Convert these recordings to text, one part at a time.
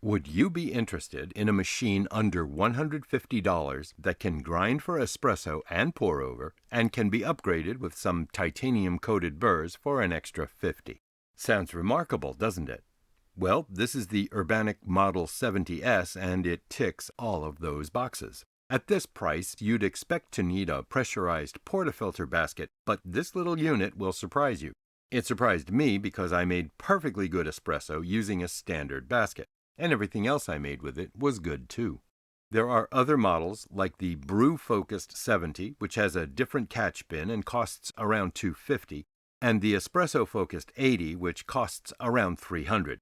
Would you be interested in a machine under $150 that can grind for espresso and pour over and can be upgraded with some titanium-coated burrs for an extra $50? Sounds remarkable, doesn't it? Well, this is the Urbanic Model 70S and it ticks all of those boxes. At this price, you'd expect to need a pressurized portafilter basket, but this little unit will surprise you. It surprised me because I made perfectly good espresso using a standard basket. And everything else I made with it was good too. There are other models like the Brew-focused 70, which has a different catch bin and costs around $250, and the Espresso-focused 80, which costs around $300.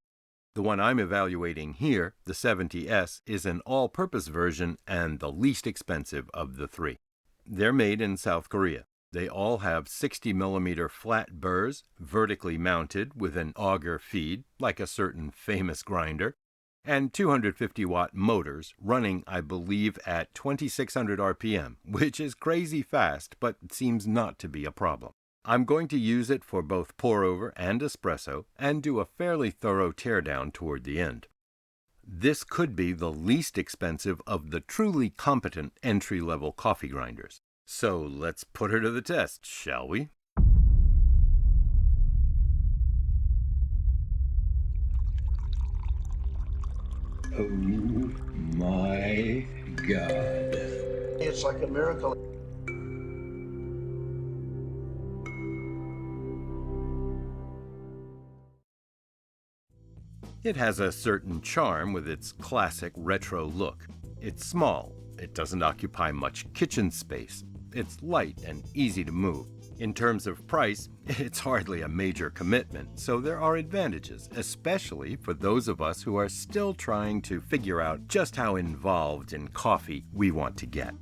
The one I'm evaluating here, the 70S, is an all-purpose version and the least expensive of the three. They're made in South Korea. They all have 60mm flat burrs, vertically mounted with an auger feed, like a certain famous grinder, and 250-watt motors running, I believe, at 2600 RPM, which is crazy fast, but seems not to be a problem. I'm going to use it for both pour-over and espresso, and do a fairly thorough teardown toward the end. This could be the least expensive of the truly competent entry-level coffee grinders. So let's put her to the test, shall we? Oh my God. It's like a miracle. It has a certain charm with its classic retro look. It's small, it doesn't occupy much kitchen space, it's light and easy to move. In terms of price, it's hardly a major commitment, so there are advantages, especially for those of us who are still trying to figure out just how involved in coffee we want to get.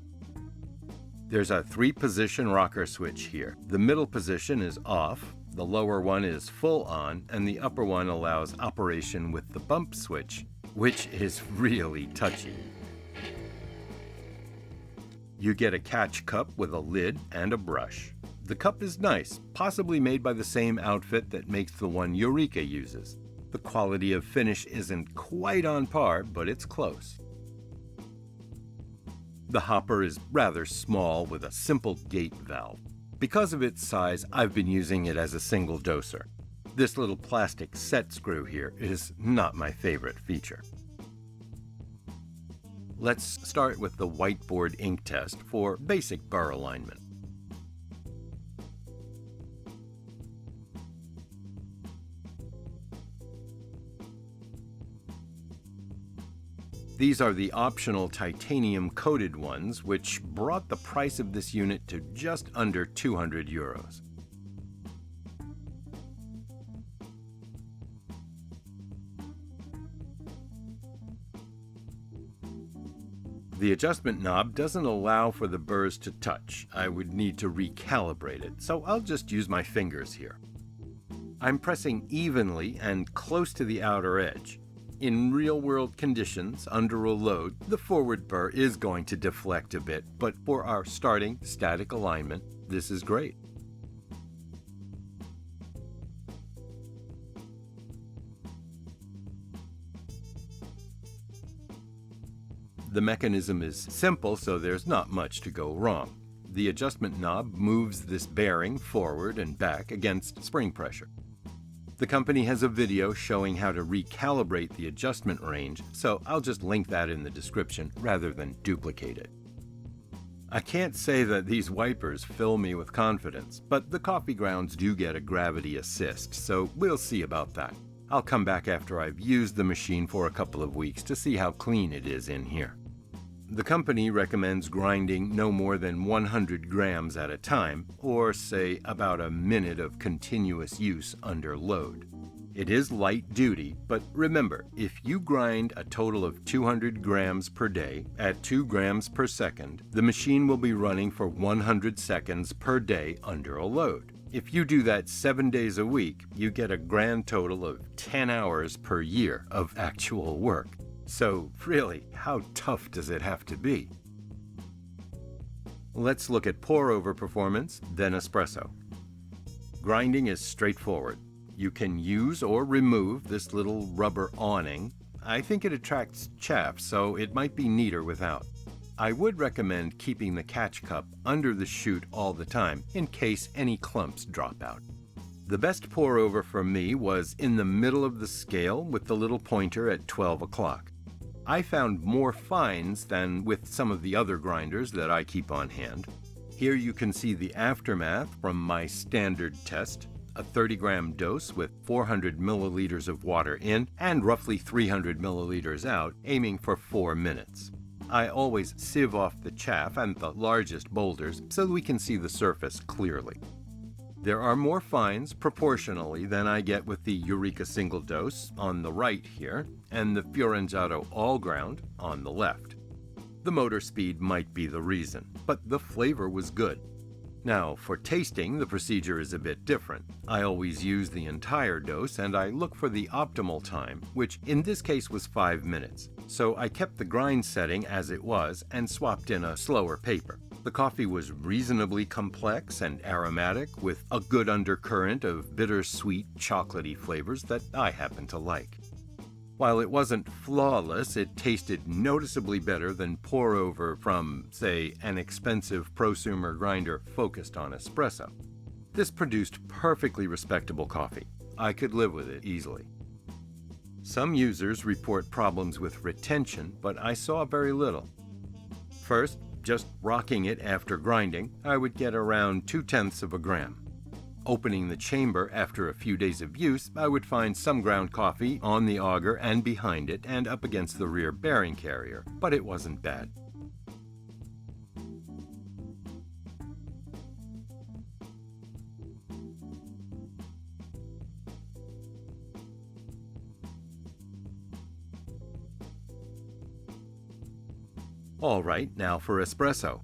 There's a 3-position rocker switch here. The middle position is off, the lower one is full on, and the upper one allows operation with the bump switch, which is really touchy. You get a catch cup with a lid and a brush. The cup is nice, possibly made by the same outfit that makes the one Eureka uses. The quality of finish isn't quite on par, but it's close. The hopper is rather small with a simple gate valve. Because of its size, I've been using it as a single doser. This little plastic set screw here is not my favorite feature. Let's start with the whiteboard ink test for basic burr alignment. These are the optional titanium-coated ones, which brought the price of this unit to just under €200. The adjustment knob doesn't allow for the burrs to touch. I would need to recalibrate it, so I'll just use my fingers here. I'm pressing evenly and close to the outer edge. In real-world conditions, under a load, the forward burr is going to deflect a bit, but for our starting static alignment, this is great. The mechanism is simple, so there's not much to go wrong. The adjustment knob moves this bearing forward and back against spring pressure. The company has a video showing how to recalibrate the adjustment range, so I'll just link that in the description rather than duplicate it. I can't say that these wipers fill me with confidence, but the coffee grounds do get a gravity assist, so we'll see about that. I'll come back after I've used the machine for a couple of weeks to see how clean it is in here. The company recommends grinding no more than 100 grams at a time, or say about a minute of continuous use under load. It is light duty, but remember, if you grind a total of 200 grams per day at 2 grams per second, the machine will be running for 100 seconds per day under a load. If you do that 7 days a week, you get a grand total of 10 hours per year of actual work. So really, how tough does it have to be? Let's look at pour-over performance, then espresso. Grinding is straightforward. You can use or remove this little rubber awning. I think it attracts chaff, so it might be neater without. I would recommend keeping the catch cup under the chute all the time in case any clumps drop out. The best pour over for me was in the middle of the scale with the little pointer at 12 o'clock. I found more fines than with some of the other grinders that I keep on hand. Here you can see the aftermath from my standard test, a 30-gram dose with 400 milliliters of water in and roughly 300 milliliters out, aiming for 4 minutes. I always sieve off the chaff and the largest boulders so we can see the surface clearly. There are more fines proportionally than I get with the Eureka single dose on the right here and the Fiorentino all ground on the left. The motor speed might be the reason, but the flavor was good. Now, for tasting, the procedure is a bit different. I always use the entire dose and I look for the optimal time, which in this case was 5 minutes. So I kept the grind setting as it was and swapped in a slower paper. The coffee was reasonably complex and aromatic with a good undercurrent of bittersweet, chocolatey flavors that I happen to like. While it wasn't flawless, it tasted noticeably better than pour-over from, say, an expensive prosumer grinder focused on espresso. This produced perfectly respectable coffee. I could live with it easily. Some users report problems with retention, but I saw very little. First, just rocking it after grinding, I would get around 0.2 of a gram. Opening the chamber after a few days of use, I would find some ground coffee on the auger and behind it and up against the rear bearing carrier, but it wasn't bad. All right, now for espresso.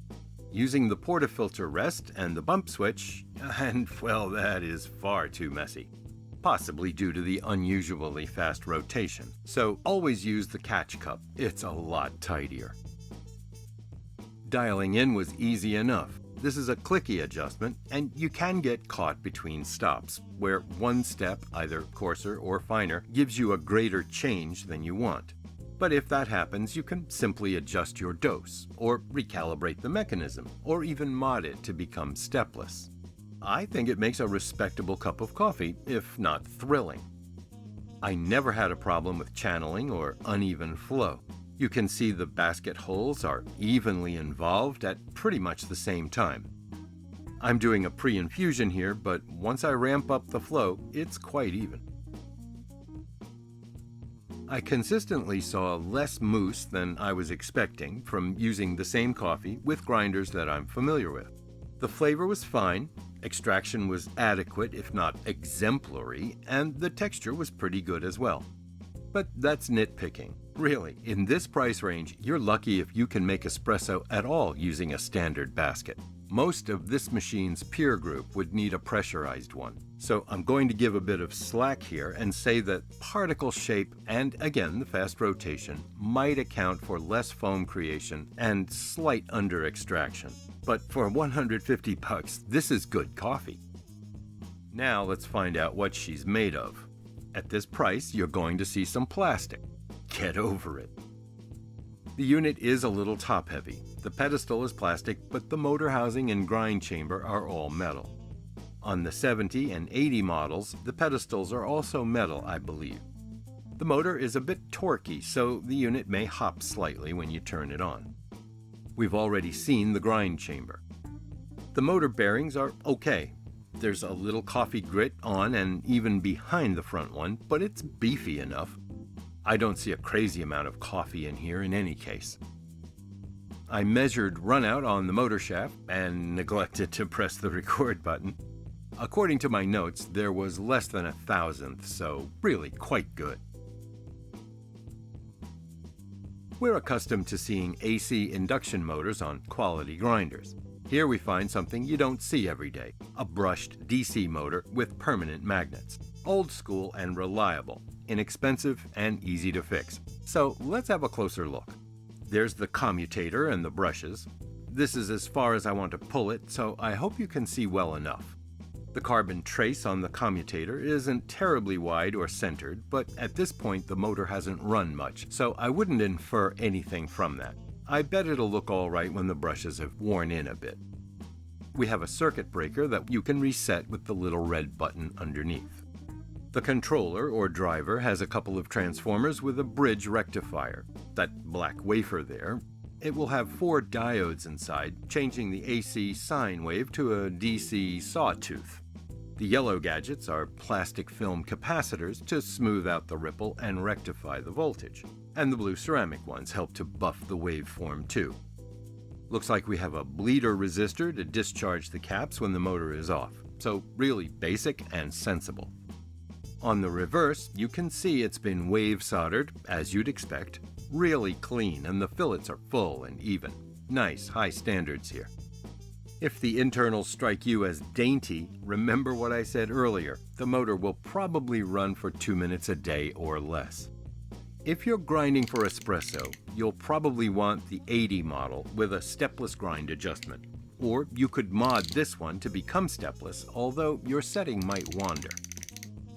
Using the portafilter rest and the bump switch, and well, that is far too messy. Possibly due to the unusually fast rotation. So always use the catch cup, it's a lot tidier. Dialing in was easy enough. This is a clicky adjustment, and you can get caught between stops, where one step, either coarser or finer, gives you a greater change than you want. But if that happens, you can simply adjust your dose, or recalibrate the mechanism, or even mod it to become stepless. I think it makes a respectable cup of coffee, if not thrilling. I never had a problem with channeling or uneven flow. You can see the basket holes are evenly involved at pretty much the same time. I'm doing a pre-infusion here, but once I ramp up the flow, it's quite even. I consistently saw less mousse than I was expecting from using the same coffee with grinders that I'm familiar with. The flavor was fine, extraction was adequate if not exemplary, and the texture was pretty good as well. But that's nitpicking. Really, in this price range, you're lucky if you can make espresso at all using a standard basket. Most of this machine's peer group would need a pressurized one. So I'm going to give a bit of slack here and say that particle shape and, again, the fast rotation might account for less foam creation and slight under extraction. But for $150, this is good coffee. Now let's find out what she's made of. At this price, you're going to see some plastic. Get over it. The unit is a little top-heavy. The pedestal is plastic, but the motor housing and grind chamber are all metal. On the 70 and 80 models, the pedestals are also metal, I believe. The motor is a bit torquey, so the unit may hop slightly when you turn it on. We've already seen the grind chamber. The motor bearings are okay. There's a little coffee grit on and even behind the front one, but it's beefy enough. I don't see a crazy amount of coffee in here in any case. I measured runout on the motor shaft and neglected to press the record button. According to my notes, there was less than 1,000th, so really quite good. We're accustomed to seeing AC induction motors on quality grinders. Here we find something you don't see every day, a brushed DC motor with permanent magnets. Old school and reliable, inexpensive and easy to fix. So let's have a closer look. There's the commutator and the brushes. This is as far as I want to pull it, so I hope you can see well enough. The carbon trace on the commutator isn't terribly wide or centered, but at this point the motor hasn't run much, so I wouldn't infer anything from that. I bet it'll look alright when the brushes have worn in a bit. We have a circuit breaker that you can reset with the little red button underneath. The controller or driver has a couple of transformers with a bridge rectifier. That black wafer there. It will have 4 diodes inside, changing the AC sine wave to a DC sawtooth. The yellow gadgets are plastic film capacitors to smooth out the ripple and rectify the voltage. And the blue ceramic ones help to buff the waveform too. Looks like we have a bleeder resistor to discharge the caps when the motor is off. So really basic and sensible. On the reverse, you can see it's been wave soldered, as you'd expect, really clean, and the fillets are full and even. Nice, high standards here. If the internals strike you as dainty, remember what I said earlier. The motor will probably run for 2 minutes a day or less. If you're grinding for espresso, you'll probably want the 80 model with a stepless grind adjustment. Or you could mod this one to become stepless, although your setting might wander.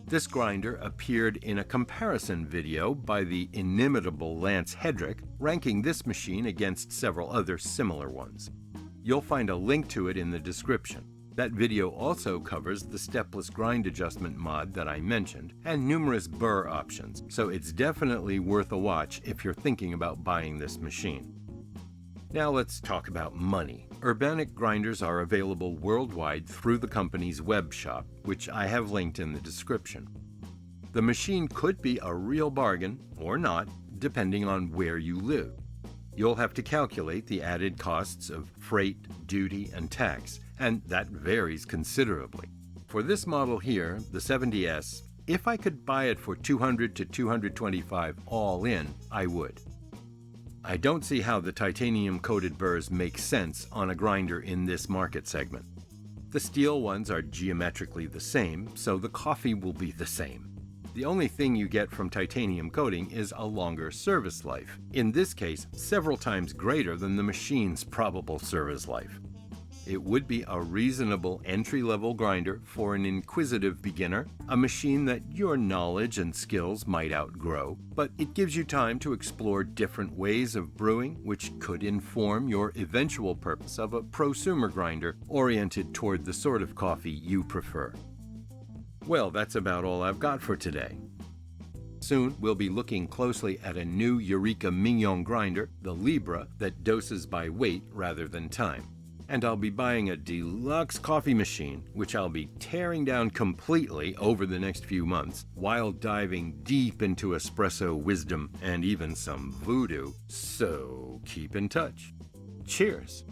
This grinder appeared in a comparison video by the inimitable Lance Hedrick, ranking this machine against several other similar ones. You'll find a link to it in the description. That video also covers the stepless grind adjustment mod that I mentioned, and numerous burr options, so it's definitely worth a watch if you're thinking about buying this machine. Now let's talk about money. Urbanic grinders are available worldwide through the company's web shop, which I have linked in the description. The machine could be a real bargain, or not, depending on where you live. You'll have to calculate the added costs of freight, duty, and tax, and that varies considerably. For this model here, the 70S, if I could buy it for $200 to $225 all in, I would. I don't see how the titanium-coated burrs make sense on a grinder in this market segment. The steel ones are geometrically the same, so the coffee will be the same. The only thing you get from titanium coating is a longer service life, in this case several times greater than the machine's probable service life. It would be a reasonable entry-level grinder for an inquisitive beginner, a machine that your knowledge and skills might outgrow, but it gives you time to explore different ways of brewing, which could inform your eventual purpose of a prosumer grinder oriented toward the sort of coffee you prefer. Well, that's about all I've got for today. Soon, we'll be looking closely at a new Eureka Mignon grinder, the Libra, that doses by weight rather than time. And I'll be buying a deluxe coffee machine, which I'll be tearing down completely over the next few months, while diving deep into espresso wisdom and even some voodoo. So keep in touch. Cheers!